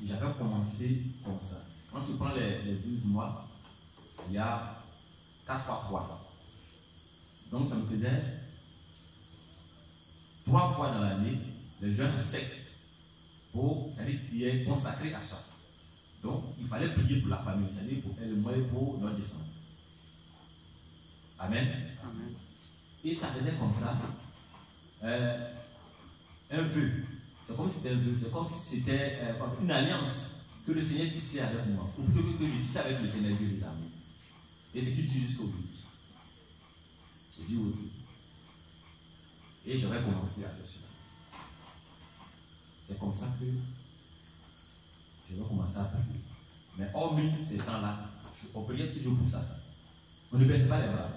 j'avais commencé comme ça. Quand tu prends les 12 mois, il y a 4 fois 3. Donc ça me faisait 3 fois dans l'année le jeûne sec pour, c'est-à-dire qu'il est consacré à ça. Donc il fallait prier pour la famille, c'est-à-dire pour elle, moi et pour notre descente. Amen. Amen. Et ça faisait comme ça un vœu. C'est comme si c'était un vœu, c'est comme si c'était une alliance que le Seigneur tissait avec moi, ou plutôt que je tissais avec l'Éternel Dieu des armées. Et c'est qui dit jusqu'au bout. Je dis au Dieu. Et j'aurais commencé à faire cela. C'est comme ça que je vais commencer à prier. Mais hormis ces temps-là, on priait toujours pour ça. On ne baisse pas les bras.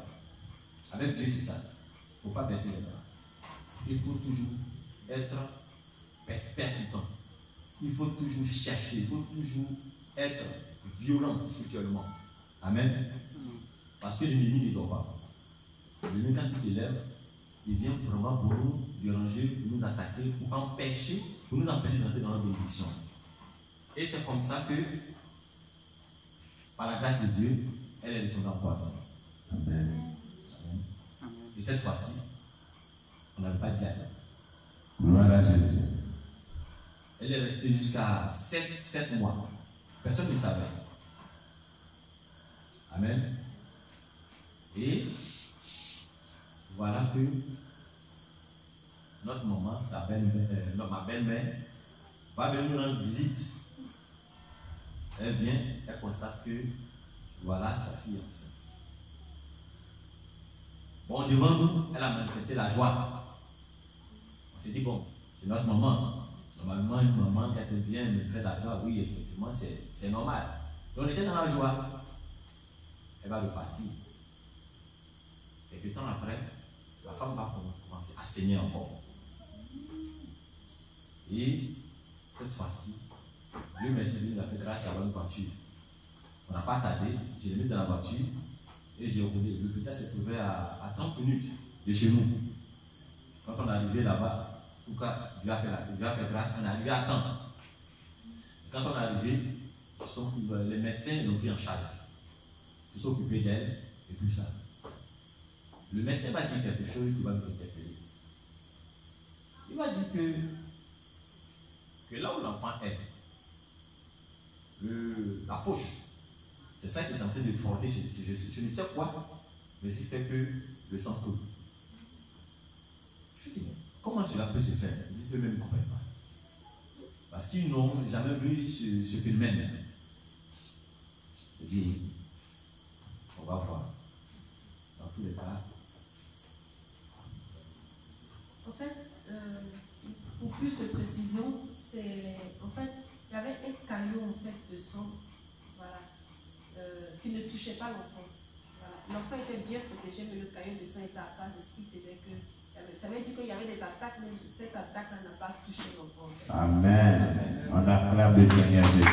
Avec Dieu, c'est ça. Il ne faut pas baisser les bras. Il faut toujours être percutant. Il faut toujours chercher. Il faut toujours être violent spirituellement. Amen. Parce que l'ennemi ne dort pas. L'ennemi, quand il s'élève, il vient vraiment pour nous déranger, pour nous attaquer, pour nous empêcher d'entrer dans notre bénédiction. Et c'est comme ça que, par la grâce de Dieu, elle est retournée en croissance. Amen. Et cette fois-ci, on n'avait pas de diable. Gloire à Jésus. Elle est restée jusqu'à 7 mois. Personne ne savait. Amen. Et voilà que notre maman, ma belle-mère, va venir nous rendre visite. Elle vient, elle constate que voilà sa fille enceinte. Bon, devant nous, elle a manifesté la joie. On s'est dit, bon, c'est notre maman. Normalement, une maman, quand elle vient me fait la joie, oui, effectivement, c'est normal. Donc, on était dans la joie. Elle va repartir. Et peu de temps après, la femme va commencer à saigner encore. Et cette fois-ci, Dieu merci, Dieu nous a fait grâce d'avoir une voiture. On n'a pas tardé, je l'ai mis dans la voiture et j'ai roulé. Le pétard se trouvait à 30 minutes de chez nous. Quand on est arrivé là-bas, en tout cas, Dieu a fait grâce, on est arrivé à temps. Quand on est arrivé, les médecins l'ont pris en charge. Ils se sont occupés d'elle et tout ça. Le médecin va dire quelque chose qui va nous interpeller. Il va dire que là où l'enfant est, la poche, c'est ça qui est en train de former. Je ne sais quoi, mais c'est fait que le sang coule. Je dis, comment cela peut se faire? Ils disent eux-mêmes ne comprennent pas. Parce qu'ils n'ont jamais vu ce phénomène. Je dis oui. On va voir. Dans tous les cas. En fait, pour plus de précision, c'est en fait, il y avait un caillot en fait de sang, voilà, qui ne touchait pas l'enfant. Voilà. L'enfant était bien protégé, mais le caillot de sang était à part, ce qui faisait que ça veut dire qu'il y avait des attaques, mais cette attaque-là n'a pas touché l'enfant. En fait. Amen. On acclame le Seigneur Jésus.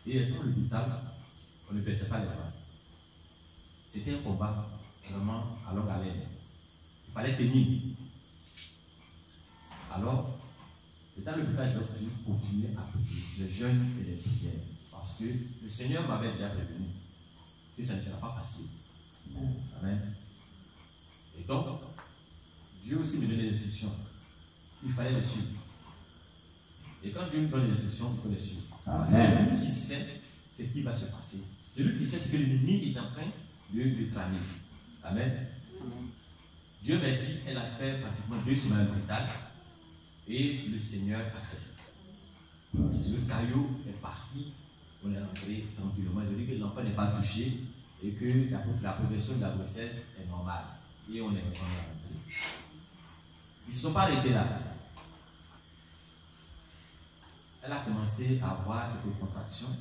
Et dans l'hôpital, on ne baissait pas les bras. C'était un combat vraiment à longue haleine. Il fallait tenir. Alors, dans l'hôpital, j'ai dû continuer à prier les jeûnes et les prières. Parce que le Seigneur m'avait déjà prévenu que ça ne sera pas facile. Amen. Et donc, Dieu aussi me donnait des instructions. Il fallait les suivre. Et quand Dieu me donne des instructions, il faut les suivre. Celui qui sait ce qui va se passer. Celui qui sait ce que l'ennemi est en train de lui tramer. Amen. Dieu merci, elle a fait pratiquement 2 semaines d'hôpital et le Seigneur a fait. Le caillot est parti, on est rentré tranquillement. Je dis que l'enfant n'est pas touché et que la progression de la grossesse est normale. Et on est rentré. Ils ne se sont pas arrêtés là. Elle a commencé à avoir quelques contractions.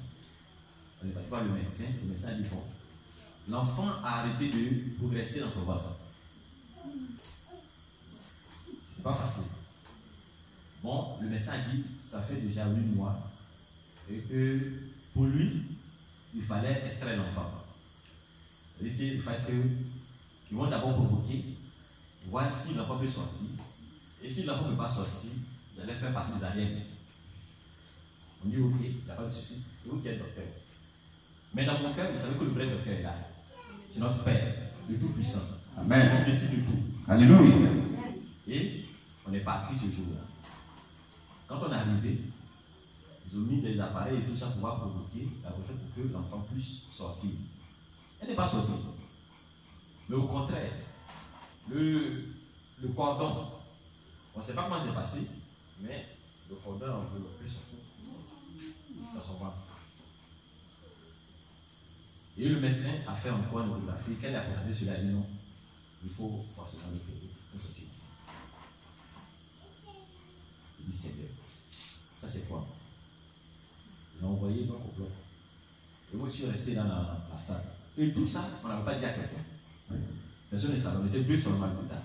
On est parti voir le médecin a dit bon, l'enfant a arrêté de progresser dans son ventre. C'est pas facile. Bon, le médecin a dit, ça fait déjà 8 mois, et que pour lui, il fallait extraire l'enfant. Il fallait qu'ils vont d'abord provoquer voir si l'enfant peut sortir. Et si l'enfant ne peut pas sortir, vous allez faire par césarienne. On dit ok, il n'y a pas de souci, c'est vous qui êtes docteur. Mais dans mon cœur, vous savez que le vrai docteur est là. C'est notre Père, le Tout-Puissant. Amen. Il décide de tout. Alléluia. Et on est parti ce jour-là. Quand on est arrivé, ils ont mis des appareils et tout ça pour pouvoir provoquer la grossesse pour que l'enfant puisse sortir. Elle n'est pas sortie. Mais au contraire, le cordon, on ne sait pas comment c'est passé, mais le cordon a enveloppé son cou dans son ventre. Et le médecin a fait encore une échographie. Quand il a regardé cela, il a dit non, il faut forcément le payer pour sortir. Il dit Seigneur, ça c'est quoi? Il a envoyé donc au bloc. Et moi je suis resté dans la salle. Et tout ça, on n'avait pas dit à quelqu'un. Personne ne savait, on était deux seulement plus tard.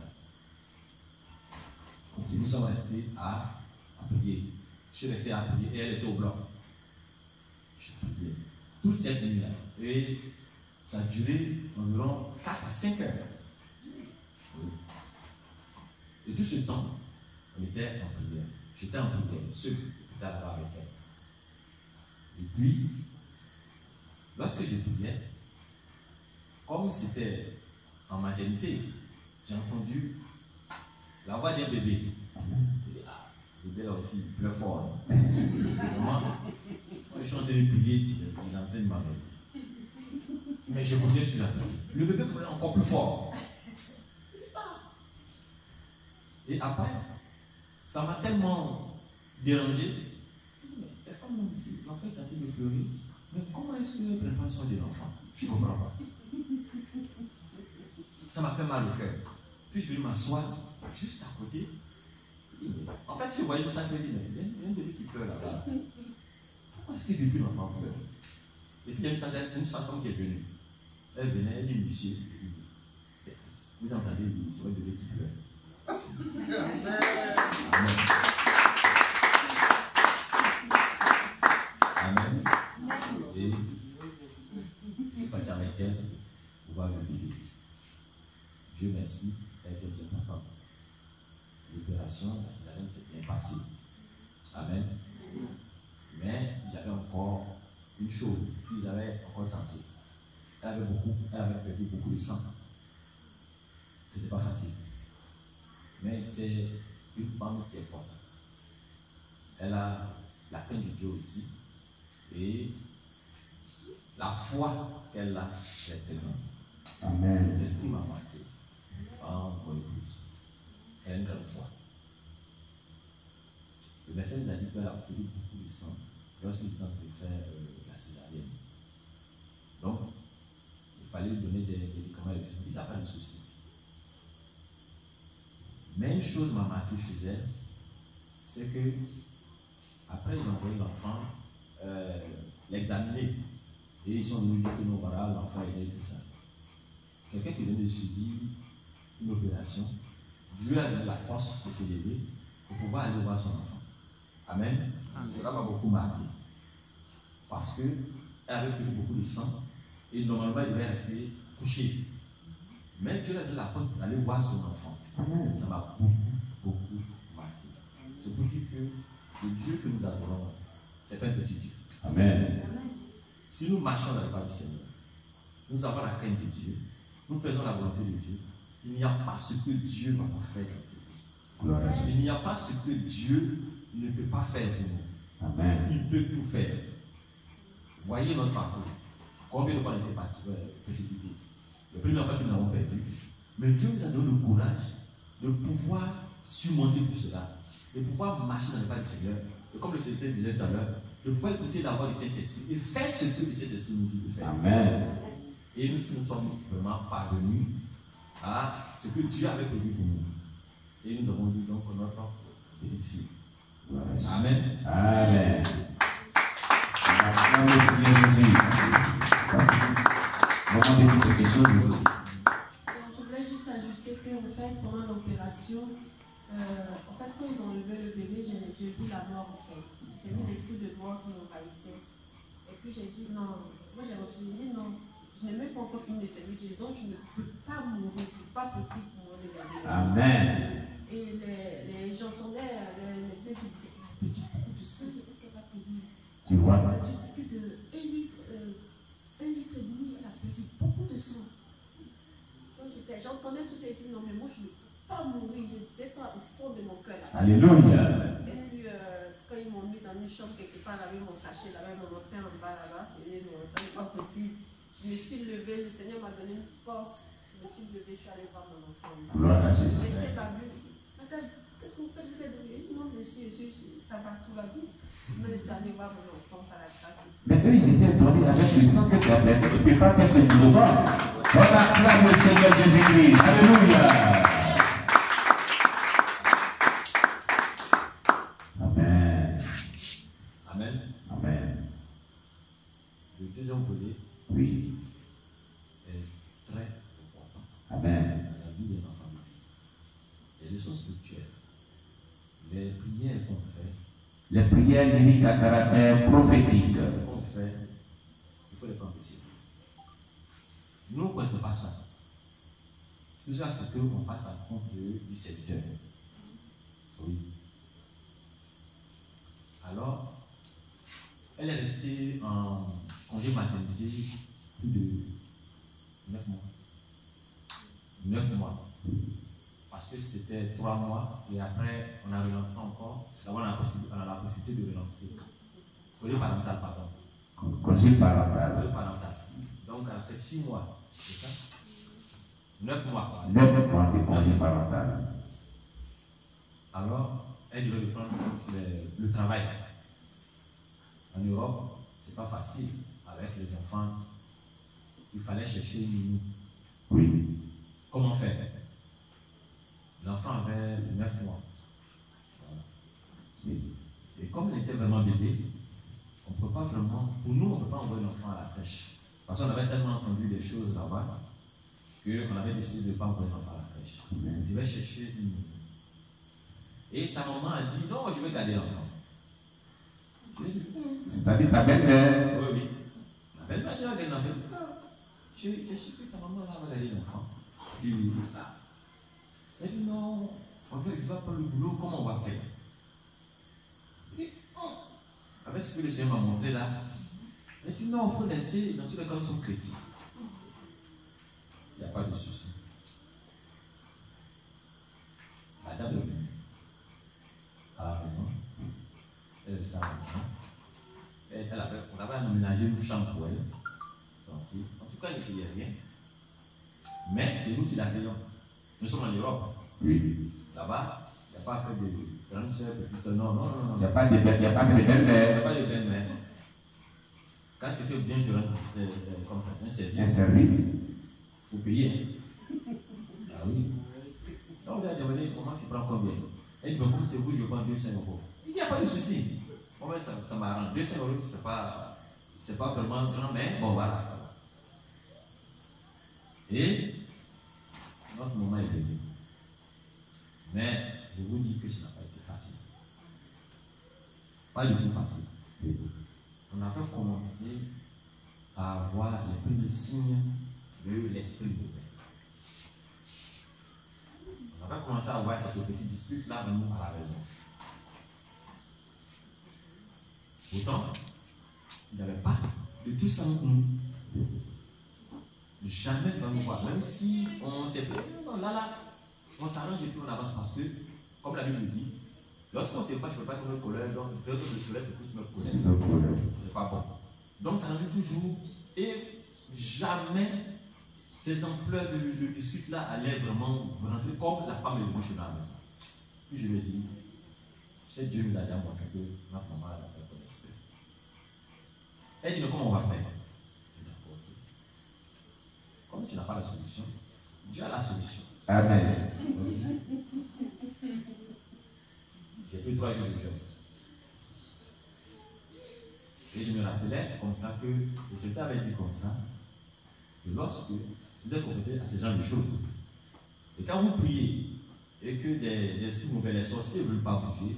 Et nous sommes restés à prier. Je suis resté à prier et elle était au bloc. Je priais. Toute cette nuit-là. Et ça a duré environ 4 à 5 heures. Et tout ce temps, on était en prière. J'étais en prière, ceux qui étaient là-bas avec elle. Et puis, lorsque je priais, comme c'était en maternité, j'ai entendu la voix d'un bébé. Le bébé là aussi, il pleure fort. Moi, je suis en train de prier, il est en train de m'amener. Mais je continuais sur la prière. Le bébé pleurait encore plus fort. Et après, ça m'a tellement dérangé. La femme aussi, l'enfant est en train de pleurer. Mais comment est-ce qu'elle prépare soin de l'enfant? Je ne comprends pas. Ça m'a fait mal au cœur. Puis je suis venu m'asseoir juste à côté. En fait, si vous voyez ça, je me dis, mais il y a un bébé qui pleure là-bas. Pourquoi est-ce que depuis l'enfant pleure? Et puis il y a une femme qui est venue. Elle venait, elle dit, monsieur, vous entendez, c'est un bébé qui pleure. Amen. Amen. Et je suis parti avec elle pour voir le bébé. Dieu merci, elle était bien contente. L'opération, la césarienne s'est bien passée. Amen. Mais j'avais encore une chose qu'ils avaient encore tenté. Elle avait perdu beaucoup de sang. C'était pas facile. Mais c'est une femme qui est forte. Elle a la crainte de Dieu aussi. Et la foi qu'elle a, c'est tellement. Amen. C'est ce qui m'a marqué. Encore plus. Elle a une grande foi. Le médecin nous a dit qu'elle a perdu beaucoup de sang lorsqu'il était en train de faire la césarienne. Donc, il fallait lui donner des médicaments et tout. Il n'a pas de souci. Mais une chose m'a marqué chez elle, c'est que après ils ont envoyé l'enfant l'examiner et ils sont venus dire que non, voilà, l'enfant est né, tout ça. Quelqu'un qui venait de subir une opération, Dieu a donné la force de s'élever pour pouvoir aller voir son enfant. Amen. Cela m'a beaucoup marqué. Parce qu'elle avait perdu beaucoup de sang et normalement elle devait rester couchée. Mais Dieu a donné la force pour aller voir son enfant. Amen. Ça m'a beaucoup marqué. C'est pour dire que le Dieu que nous adorons, c'est pas un petit Dieu. Amen. Si nous marchons dans le pas du Seigneur, nous avons la crainte de Dieu, nous faisons la volonté de Dieu, il n'y a pas ce que Dieu ne va pas faire dans notre vie. Il n'y a pas ce que Dieu ne peut pas faire pour nous. Amen. Il peut tout faire. Voyez notre parcours. Combien de fois on a été précipité? Le premier enfant que nous avons perdu. Mais Dieu nous a donné le courage de pouvoir surmonter tout cela, de pouvoir marcher dans le pas du Seigneur. Et comme le Seigneur disait tout à l'heure, de pouvoir écouter la voix du Saint-Esprit et faire ce que le Saint-Esprit nous dit de faire. Amen. Et nous sommes vraiment parvenus à ce que Dieu avait prévu pour nous. Et nous avons dit donc notre petite fille. Amen. Amen. Merci Seigneur Jésus. Vraiment des petites questions ici. Je voulais juste ajuster qu'en fait, pendant l'opération, en fait, quand ils ont levé le bébé, j'ai vu la mort en fait. J'ai vu l'esprit de mort qui m'envahissait. Et puis j'ai dit non. Moi j'ai refusé, j'ai dit non. Je n'ai même pas encore fini de servir Dieu, donc je ne peux pas mourir. Ce n'est pas possible pour moi de garder Amen. Et j'entendais les médecins qui disaient, elle a perdu beaucoup de sang, est-ce qu'elle va périr? Tu vois? Elle a perdu plus de 1 litre, 1,5 litre, elle a perdu beaucoup de sang. Donc j'entendais tout ça et je dis, non mais moi je ne peux pas mourir, je disais ça au fond de mon cœur. Alléluia. Et puis, quand ils m'ont mis dans une chambre quelque part, là, ils m'ont caché, là, ils m'ont montré en bas là-bas, et non, ça n'est pas possible. Je me suis levée, le Seigneur m'a donné une force. Je me suis levée, je suis allée voir mon enfant. Gloire à Jésus. Je l'ai pas vu. Madame, qu'est-ce que vous faites? Vous êtes venu? Non, monsieur, ça va, tout va bien. Mais je suis allée voir mon enfant par la grâce. Mais eux, ils étaient étonnés avec le sang que tu as perdu. Tu ne peux pas faire ce mouvement. On acclame le Seigneur Jésus-Christ. Alléluia. Amen. Amen. Amen. Le deuxième volet Oui. est très important Amen. dans la vie d'un enfant. Les leçons spirituelles, les prières qu'on fait, Les prières lyriques à caractère prophétique. il faut les prendre ici. Nous, on ne connaissons pas ça. Tout ça, c'est qu'on fasse la compte du serviteur. Oui. Alors, elle est restée en congé maternité plus de 9 mois. 9 mois. Parce que c'était 3 mois et après, on a relancé encore. D'abord, on a la possibilité de relancer. Congé parental, pardon. Congé parental. Congé parental. Donc, elle a fait 6 mois. C'est ça? 9 mois. 9 mois de congé parental. Alors, elle devait reprendre le travail. En Europe, c'est pas facile avec les enfants. Il fallait chercher une nounou. Oui. Comment faire? L'enfant avait 9 mois. Voilà. Oui. Et comme il était vraiment bébé, on ne peut pas vraiment, pour nous, on ne peut pas envoyer l'enfant à la crèche. Parce qu'on avait tellement entendu des choses là-bas qu'on avait décidé de ne pas envoyer l'enfant à la crèche. On devait chercher une nounou. Et sa maman a dit, non, je vais garder l'enfant. Je lui ai dit, C'est-à-dire ta belle-mère. oui, oui. Ma belle-mère dit, regarde l'enfant. Je suis que ta maman là va garder l'enfant. Il dit, ah. Elle dit, non, en fait, je ne vais pas le boulot, comment on va faire? Il dit, oh. Avec ce que le Seigneur m'a montré là, elle dit, non, il faut laisser, dans tous les cas, nous sommes chrétiens. Il n'y a pas de souci. La dame est venue à la maison. Elle est à la maison. On avait aménagé une chambre pour elle. Tranquille. En tout cas, elle ne payait rien. Mais c'est nous qui l'accueillons. Nous sommes en Europe. Oui. Là-bas, il n'y a pas que de grandes soeurs, petites soeurs. Non, non, non, non. Il n'y a pas de belle-mère. Il n'y a pas de belle-mère. Quand quelqu'un vient te rendre comme ça, un service. Un service. Il faut payer. Ah oui. Donc, on lui a demandé comment tu prends combien. Elle dit, comme c'est vous, je prends 200 €. Il n'y a pas de souci. Moi, ça m'arrange. 200 €, c'est pas vraiment grand, mais bon, voilà, ça va. Et notre maman est venue. Mais je vous dis que ça n'a pas été facile. Pas du tout facile. On avait commencé à avoir les premiers signes de l'esprit mauvais. On avait commencé à avoir quelques petites disputes là nous à la maison. Pourtant, il n'y avait pas de tout ça nous. Jamais de nous voir. Même si on s'est fait, non, là, on s'arrange et puis on avance parce que, comme la Bible le dit, lorsqu'on ne sait pas, je ne peux pas notre colère, donc le soleil se pousse notre colère. C'est pas bon. Donc ça arrive toujours et jamais ces ampleurs de disputes là allaient vraiment rentrer comme la femme est venue chez la maison. Puis je lui ai dit, c'est Dieu nous a déjà montré que notre maman a fait ton esprit. Elle dit, mais comment on va faire? Je dis, d'accord. Comme tu n'as pas la solution, Dieu a la solution. Amen. J'ai pris 3 jours de jeûne. Et je me rappelais comme ça que le Seigneur avait dit comme ça, que lorsque vous êtes confronté à ce genre de choses, et quand vous priez, et que des esprits mauvais, les sorciers ne veulent pas bouger,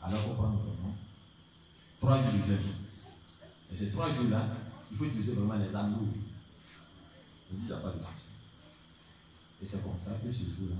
alors il faut prendre vraiment 3 jours de jeûne. Et ces 3 jours-là, il faut utiliser vraiment les armes lourdes. Il n'y a pas de souci. Et c'est comme ça que ce jour-là,